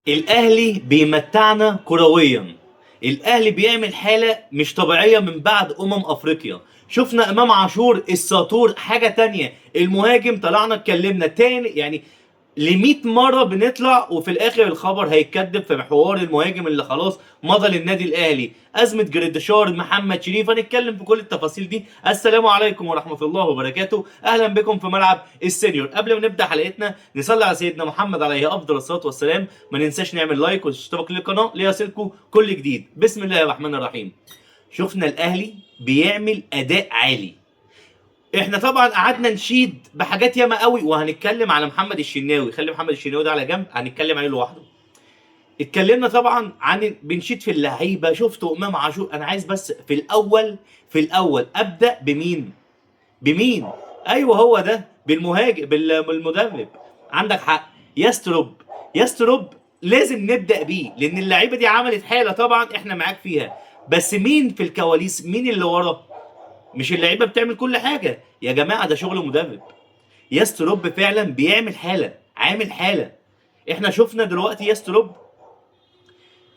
الاهلي بيمتعنا كرويا. الاهلي بيعمل حاله مش طبيعيه من بعد افريقيا. شفنا امام عاشور الساطور حاجه تانية، المهاجم طلعنا اتكلمنا تاني يعني ل100 مره بنطلع وفي الاخر الخبر هيتكذب في حوار المهاجم اللي خلاص مضى للنادي الاهلي، ازمه جريديشار، محمد شريف. هنتكلم في كل التفاصيل دي. السلام عليكم ورحمه الله وبركاته، اهلا بكم في ملعب السينيور. قبل ما نبدا حلقتنا نصلي على سيدنا محمد عليه افضل الصلاه والسلام. ما ننساش نعمل لايك واشتراك للقناه ليصلكم كل جديد. بسم الله الرحمن الرحيم. شفنا الاهلي بيعمل اداء عالي. احنا طبعا قعدنا نشيد بحاجات ياما قوي، وهنتكلم على محمد الشناوي. خلي محمد الشناوي ده على جنب، هنتكلم عليه لوحده. اتكلمنا طبعا عن بنشيد في اللعيبه. شفتوا امام عاشور. انا عايز بس في الاول ابدا بمين. ايوه هو ده، بالمهاجم بالمدرب. عندك حق. يستروب لازم نبدا بيه، لان اللعيبه دي عملت حاله. طبعا احنا معاك فيها، بس مين في الكواليس؟ مين اللي ورا؟ مش اللعيبه بتعمل كل حاجه يا جماعه، ده شغل مدرب. يستروب فعلا بيعمل حاله، عامل حاله. احنا شفنا دلوقتي يستروب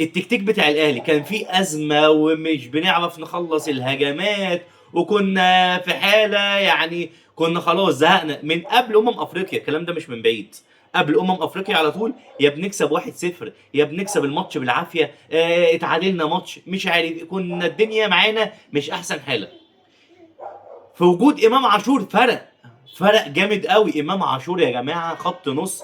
التكتيك بتاع الاهلي كان فيه ازمه ومش بنعرف نخلص الهجمات، وكنا في حاله يعني كنا خلاص زهقنا من قبل افريقيا. الكلام ده مش من بعيد، قبل افريقيا على طول. يا بنكسب 1-0 يا بنكسب الماتش بالعافيه. اتعادلنا ماتش مش عارف، كنا الدنيا معانا مش احسن حاله. في وجود امام عاشور فرق جامد قوي. امام عاشور يا جماعه خط نص،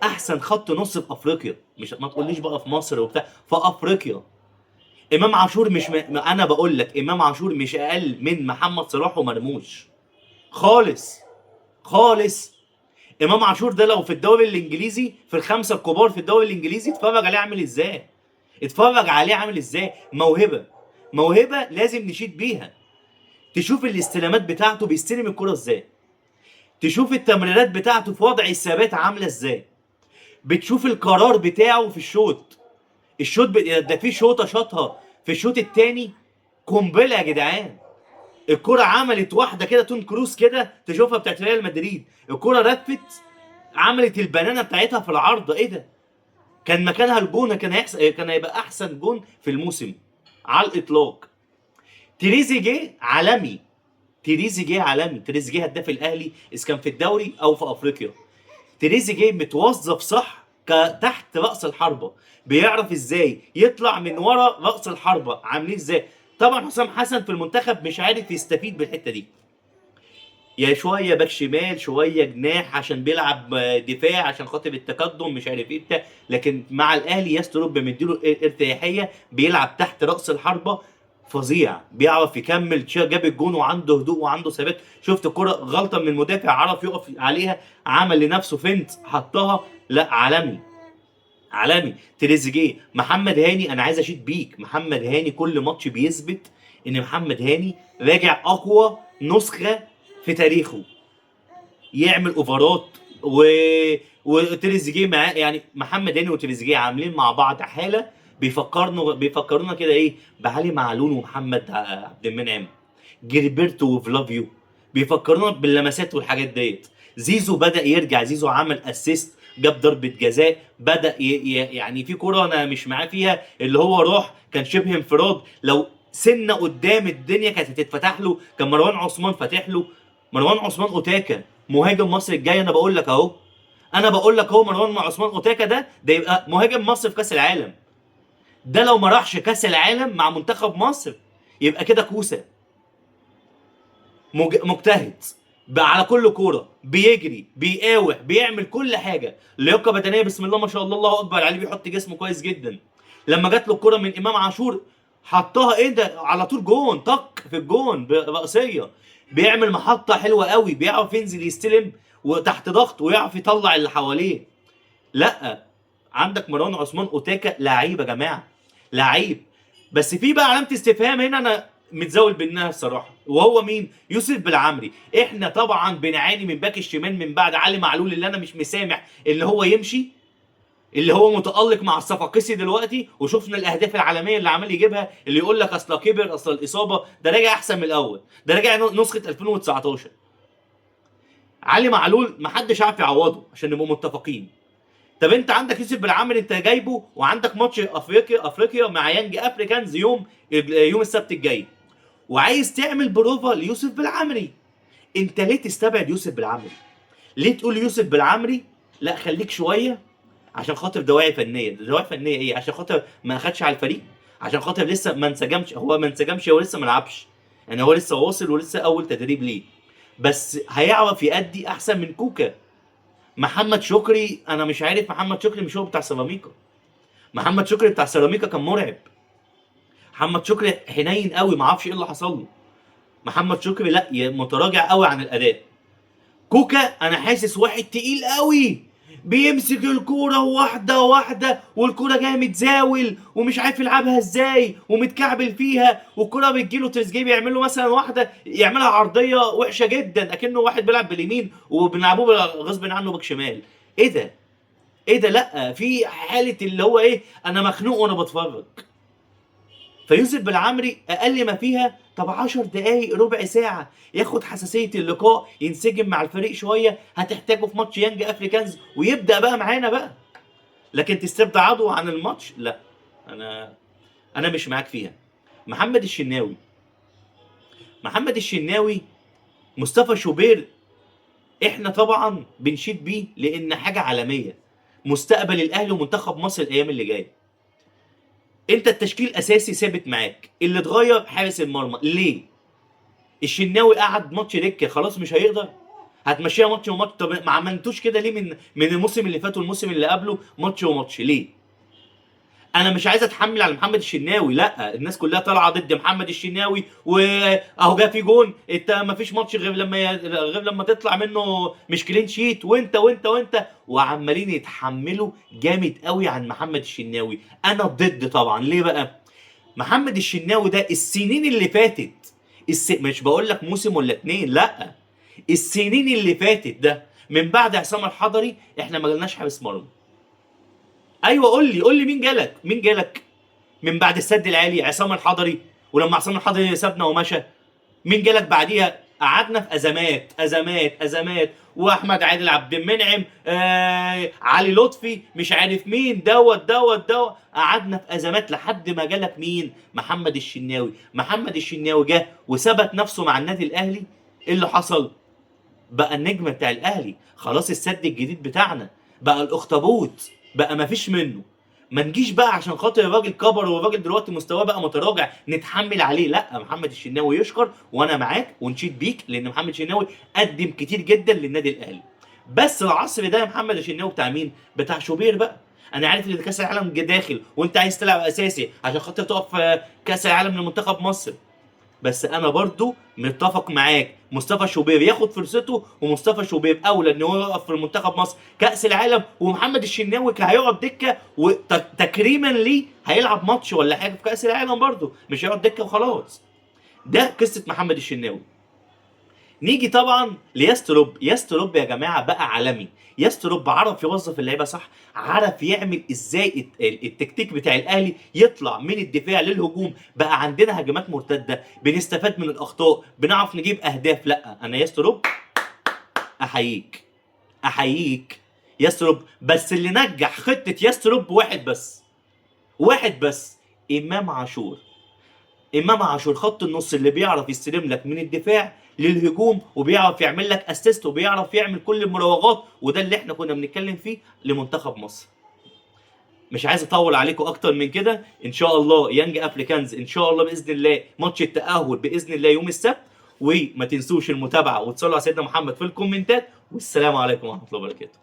احسن خط نص في افريقيا. مش ما تقوليش بقى في مصر وبتاع، في افريقيا. امام عاشور مش انا بقول لك امام عاشور مش اقل من محمد صلاح ومرموش خالص خالص. امام عاشور ده لو في الدوري الانجليزي، في الخمسه الكبار في الدوري الانجليزي، اتفرج عليه عامل ازاي. اتفرج عليه عامل ازاي. موهبه لازم نشيد بيها. تشوف الاستلامات بتاعته، بيستلم الكرة ازاي. تشوف التمريرات بتاعته في وضع الثبات عامله ازاي. بتشوف القرار بتاعه في ده في شوطه شاطها في الشوط الثاني قنبله يا جدعان. الكرة عملت واحده كده تون كروس كده، تشوفها بتاعت ريال مدريد. الكرة رفت، عملت البنانه بتاعتها في العارضه. ايه ده؟ كان مكانها الجون، كان هيبقى احسن جون في الموسم على الاطلاق. تريزيجيه عالمي. تريزيجيه هداف الاهلي اذا كان في الدوري او في افريقيا. تريزيجيه متوظف صح تحت راس الحربه، بيعرف ازاي يطلع من ورا راس الحربه. عاملين ازاي؟ طبعا حسام حسن في المنتخب مش عارف يستفيد بالحته دي. يا شويه باك شمال شويه جناح عشان بيلعب دفاع عشان خاطر التقدم مش عارف ايه بتاع. لكن مع الاهلي يستروب مديله ارتياحيه، بيلعب تحت راس الحربه فظيع. بيعرف يكمل، جاب الجون وعنده هدوء وعنده ثبات. شفت كرة غلطه من المدافع عرف يقف عليها، عمل لنفسه فنت حطها. لا عالمي تريزيجيه. محمد هاني انا عايز اشيد بيك. محمد هاني كل ماتش بيثبت ان محمد هاني راجع اقوى نسخه في تاريخه. يعمل اوفرات وتريزيجيه معاه. يعني محمد هاني وتريزيجيه عاملين مع بعض حاله. بيفكرونا كده ايه، بعلي معلول ومحمد عبد المنعم، جilberto وفلافيو. بيفكرونا باللمسات والحاجات ديت. زيزو بدأ يرجع. زيزو عمل اسيست، جاب ضربة جزاء، بدأ يعني في كرة انا مش معاه فيها، اللي هو راح كان شبه انفراد. لو سنة قدام الدنيا كانت هتتفتح له، كان مروان عثمان فاتح له. مروان عثمان اوتاكا مهاجم مصر الجاي. انا بقول لك اهو، مروان عثمان اوتاكا ده يبقى مهاجم مصر في كاس العالم. ده لو ما راحش كاس العالم مع منتخب مصر يبقى كده كوسه. مجتهد على كل كوره، بيجري بيقاوح بيعمل كل حاجه. لياقه بدنيه بسم الله ما شاء الله، الله اكبر عليه، بيحط جسمه كويس جدا. لما جات له الكوره من امام عاشور حطها ايه ده على طول جون، طق في الجون براسيه. بيعمل محطه حلوه قوي، بيعرف ينزل يستلم وتحت ضغط ويعرف يطلع اللي حواليه. لا، عندك مروان عثمان اوتاكا لعيب يا جماعه، لعيب. بس في بقى علامه استفهام هنا، انا متزاول بينها الصراحه، وهو مين؟ يوسف بالعمري. احنا طبعا بنعاني من باك الشمال من بعد علي معلول، اللي انا مش مسامح اللي هو يمشي، اللي هو متالق مع الصفاقسي دلوقتي. وشفنا الاهداف العالميه اللي عمال يجيبها، اللي يقول لك اصل كبر اصل الاصابه. ده راجع احسن من الاول، ده راجع نسخه 2019. علي معلول محدش عارف يعوضه عشان نبقوا متفقين. طب انت عندك يوسف بالعمري انت جايبه، وعندك ماتش افريقيا مع يانج افريكانز يوم السبت الجاي، وعايز تعمل بروفا ليوسف بالعمري. انت ليه تستبعد يوسف بالعمري؟ ليه تقول يوسف بالعمري لا خليك شويه؟ عشان خاطر دواعي فنيه. دواعي فنيه ايه؟ عشان خاطر ما اخدش على الفريق، عشان خاطر لسه ما انسجمش. هو ما انسجمش، هو لسه ما لعبش، يعني هو لسه واصل ولسه اول تدريب ليه، بس هيعرف يأدي احسن من كوكا. محمد شكري انا مش عارف، محمد شكري مش هو بتاع سيراميكا. محمد شكري بتاع سيراميكا كان مرعب. محمد شكري حنين قوي، ما اعرفش ايه اللي حصل له. محمد شكري لا متراجع قوي عن الاداء. كوكا انا حاسس واحد تقيل قوي، بيمسك الكوره واحده واحده، والكوره جايه متزاول ومش عارف يلعبها ازاي ومتكعبل فيها، والكوره بتجيله تريزيجيه بيعمل له مثلا واحده يعملها عرضيه وحشه جدا اكنه واحد بيلعب باليمين وبنلعبوه غصب عنه باك شمال. ايه ده؟ ايه ده؟ لا في حاله اللي هو ايه، انا مخنوق وانا بتفرج. فيوسف بالعمري اقل ما فيها طب 10 دقايق ربع ساعه ياخد حساسيه اللقاء، ينسجم مع الفريق شويه، هتحتاجه في ماتش يانج افريكانز ويبدا بقى معانا بقى. لكن تستبعده عن الماتش لا، انا مش معاك فيها. محمد الشناوي، محمد الشناوي، مصطفى شوبير، احنا طبعا بنشيد بيه لان حاجه عالميه، مستقبل الاهلي ومنتخب مصر الايام اللي جايه. انت التشكيل اساسي ثابت معاك، اللي اتغير حارس المرمى. ليه؟ الشناوي قعد ماتش دكه خلاص مش هيقدر؟ هتمشيها ماتش وماتش؟ طب ما عملتوش كده ليه من الموسم اللي فات والموسم اللي قبله ماتش وماتش ليه؟ انا مش عايز اتحمل على محمد الشناوي، لا الناس كلها طالعه ضد محمد الشناوي واهو جه في جون، انت ما فيش ماتش غير لما تطلع منه مش كلين شيت، وانت وعمالين يتحملوا جامد قوي عن محمد الشناوي. انا ضد طبعا. ليه بقى؟ محمد الشناوي ده السنين اللي فاتت، مش بقول لك موسم ولا اتنين، لا السنين اللي فاتت ده من بعد عصام الحضري احنا ما جالناش حارس مرمى. ايوه قول لي مين جالك من بعد السد العالي؟ عصام الحضري، ولما عصام الحضري سابنا ومشى مين جالك بعديها؟ قعدنا في ازمات واحمد عادل عبد المنعم، علي لطفي، مش عارف مين، دوت قعدنا في ازمات لحد ما جالك مين؟ محمد الشناوي. محمد الشناوي جه وثبت نفسه مع النادي الاهلي. ايه اللي حصل؟ بقى النجم بتاع الاهلي، خلاص السد الجديد بتاعنا، بقى الاخطبوط، بقى مفيش منه. ما نجيش بقى عشان خاطر الراجل كبر والراجل دلوقتي مستواه بقى متراجع نتحمل عليه. لا محمد الشناوي يشكر وانا معاك ونشيد بيك، لان محمد الشناوي قدم كتير جدا للنادي الاهلي. بس العصر ده يا محمد الشناوي بتاع مين؟ بتاع شوبير بقى. انا عارف ان كاس العالم جه داخل وانت عايز تلعب اساسي عشان خاطر تقف في كاس العالم لمنتخب مصر، بس انا برضو متفق معاك، مصطفى شوبير ياخد فرصته، ومصطفى شوبير اولى ان هو يقف في المنتخب مصر كاس العالم، ومحمد الشناوي هيقعد دكه وتكريما ليه هيلعب ماتش ولا حاجه في كاس العالم برضو، مش هيقعد دكه وخلاص. ده قصه محمد الشناوي. نيجي طبعا لياستروب. ياستروب يا جماعه بقى عالمي. ياستروب عرف يوظف اللعيبه صح، عرف يعمل ازاي التكتيك بتاع الاهلي يطلع من الدفاع للهجوم، بقى عندنا هجمات مرتده، بنستفاد من الاخطاء، بنعرف نجيب اهداف. لا انا ياستروب احييك ياستروب. بس اللي نجح خطه ياستروب واحد بس، امام عاشور. امام عاشور خط النص اللي بيعرف يستلم لك من الدفاع للهجوم، وبيعرف يعمل لك اسيست، وبيعرف يعمل كل المراوغات، وده اللي احنا كنا بنتكلم فيه لمنتخب مصر. مش عايز اطول عليكم اكتر من كده. ان شاء الله يانج افريكانز ان شاء الله باذن الله ماتش التاهل باذن الله يوم السبت، وما تنسوش المتابعه وتصلوا على سيدنا محمد في الكومنتات، والسلام عليكم ورحمه الله وبركاته.